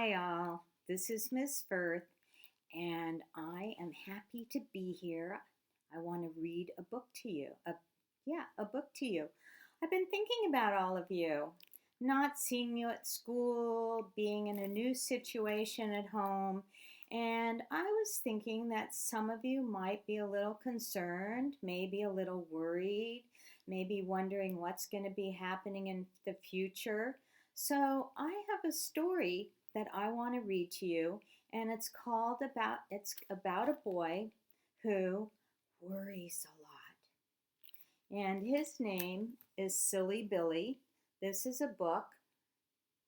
Hi, all. This is Miss Fuerth, and I am happy to be here. I want to read a book to you. A book to you. I've been thinking about all of you, not seeing you at school, being in a new situation at home, and I was thinking that some of you might be a little concerned, maybe a little worried, maybe wondering what's going to be happening in the future. So I have a story that I want to read to you, and it's about a boy who worries a lot. And his name is Silly Billy. This is a book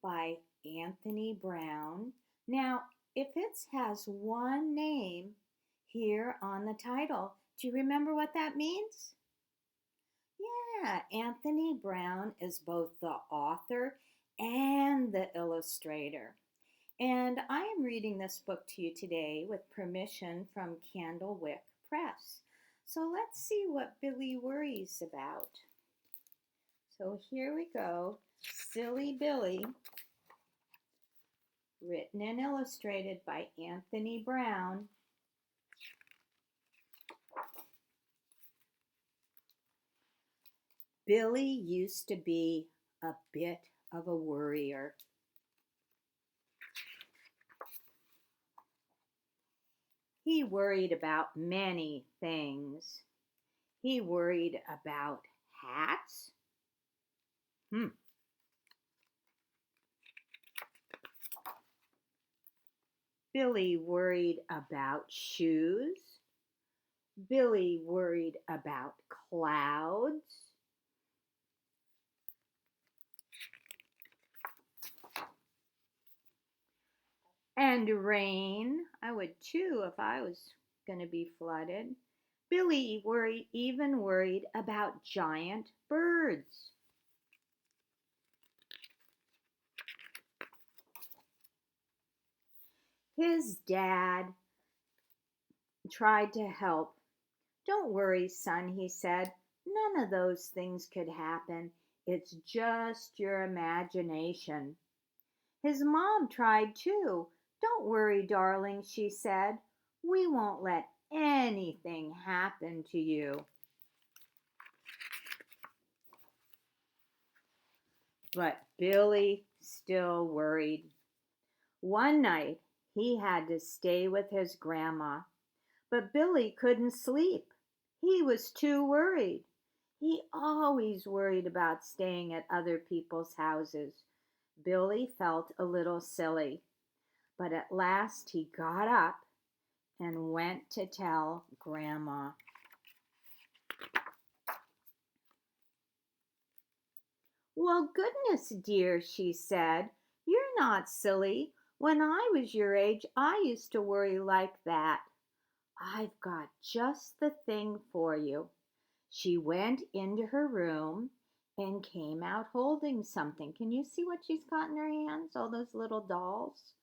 by Anthony Browne. Now, if it has one name here on the title, do you remember what that means? Yeah, Anthony Browne is both the author and the illustrator. And I am reading this book to you today with permission from Candlewick Press. So let's see what Billy worries about. So here we go. Silly Billy, written and illustrated by Anthony Browne. Billy used to be a bit of a worrier. He worried about many things. He worried about hats. Billy worried about shoes. Billy worried about clouds. And rain. I would too if I was going to be flooded. Billy even worried about giant birds. His dad tried to help. "Don't worry, son," he said. "None of those things could happen. It's just your imagination." His mom tried too. "Don't worry, darling," she said. "We won't let anything happen to you." But Billy still worried. One night he had to stay with his grandma, but Billy couldn't sleep. He was too worried. He always worried about staying at other people's houses. Billy felt a little silly, but at last he got up and went to tell Grandma. "Well, goodness, dear," she said, "you're not silly. When I was your age, I used to worry like that. I've got just the thing for you." She went into her room and came out holding something. Can you see what she's got in her hands? All those little dolls?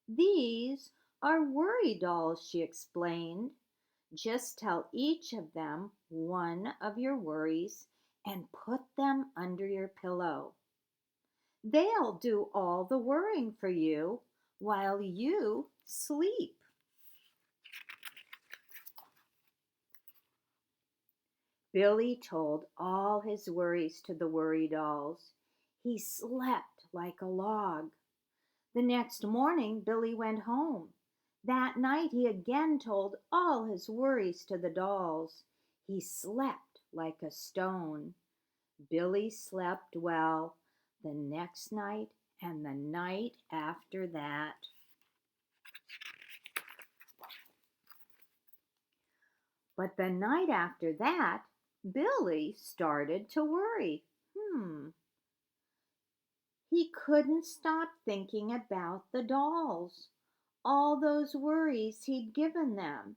"These are worry dolls," she explained. "Just tell each of them one of your worries and put them under your pillow. They'll do all the worrying for you while you sleep." Billy told all his worries to the worry dolls. He slept like a log. The next morning, Billy went home. That night, he again told all his worries to the dolls. He slept like a stone. Billy slept well the next night and the night after that. But the night after that, Billy started to worry. He couldn't stop thinking about the dolls, all those worries he'd given them.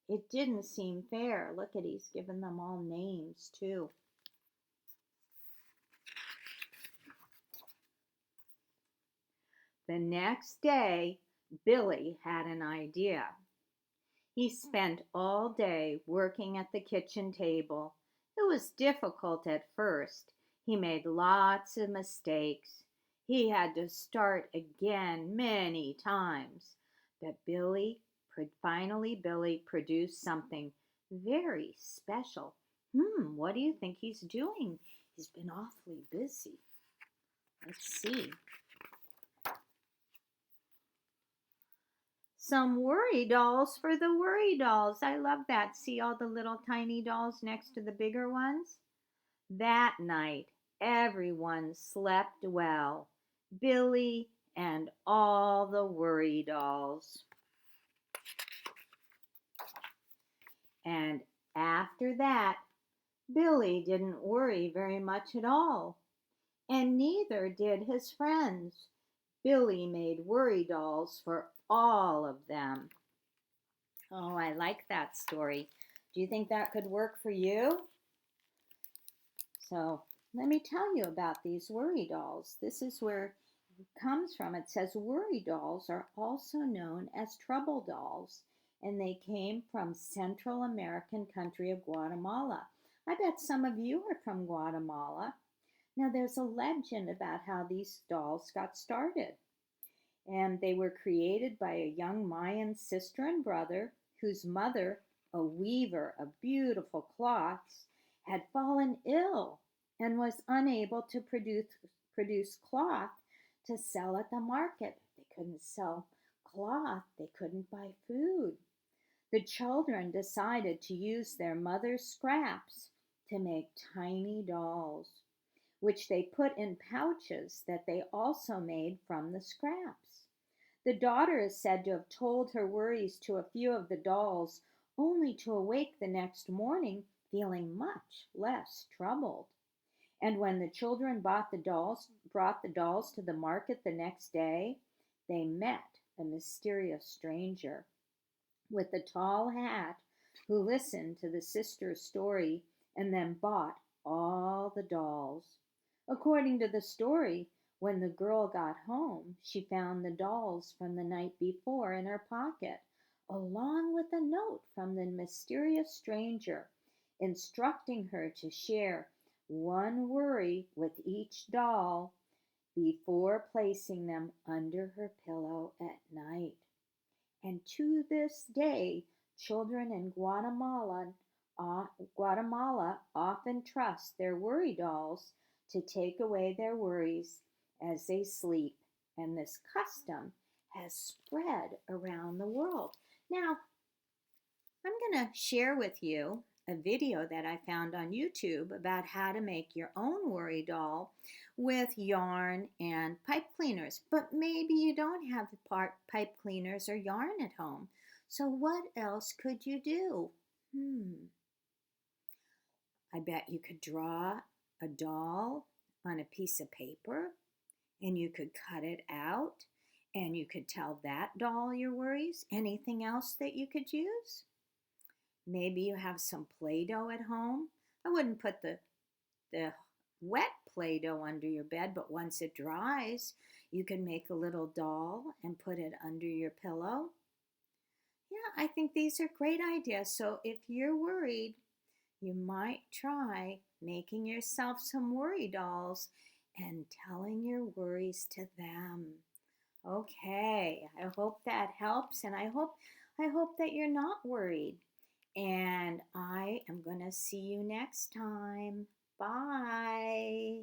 It didn't seem fair. Look at, he's given them all names too. The next day, Billy had an idea. He spent all day working at the kitchen table. It was difficult at first. He made lots of mistakes. He had to start again many times. But Billy produced something very special. What do you think he's doing? He's been awfully busy. Let's see. Some worry dolls for the worry dolls. I love that. See all the little tiny dolls next to the bigger ones? That night, everyone slept well. Billy and all the worry dolls. And after that, Billy didn't worry very much at all, and neither did his friends. Billy made worry dolls for all of them. Oh, I like that story. Do you think that could work for you? So, let me tell you about these worry dolls. This is where it comes from. It says worry dolls are also known as trouble dolls, and they came from Central American country of Guatemala. I bet some of you are from Guatemala. Now, there's a legend about how these dolls got started, and they were created by a young Mayan sister and brother whose mother, a weaver of beautiful cloths, had fallen ill and was unable to produce cloth to sell at the market. They couldn't sell cloth, they couldn't buy food. The children decided to use their mother's scraps to make tiny dolls, which they put in pouches that they also made from the scraps. The daughter is said to have told her worries to a few of the dolls, only to awake the next morning feeling much less troubled. And when the children brought the dolls to the market the next day, they met a mysterious stranger with a tall hat who listened to the sister's story and then bought all the dolls. According to the story, when the girl got home, she found the dolls from the night before in her pocket, along with a note from the mysterious stranger instructing her to share one worry with each doll before placing them under her pillow at night. And to this day, children in Guatemala often trust their worry dolls to take away their worries as they sleep. And this custom has spread around the world. Now, I'm going to share with you a video that I found on YouTube about how to make your own worry doll with yarn and pipe cleaners. But maybe you don't have pipe cleaners or yarn at home. So what else could you do? I bet you could draw a doll on a piece of paper and you could cut it out and you could tell that doll your worries. Anything else that you could use? Maybe you have some Play-Doh at home. I wouldn't put the wet Play-Doh under your bed, but once it dries, you can make a little doll and put it under your pillow. Yeah, I think these are great ideas. So if you're worried, you might try making yourself some worry dolls and telling your worries to them. Okay, I hope that helps, and I hope that you're not worried. And I am going to see you next time. Bye.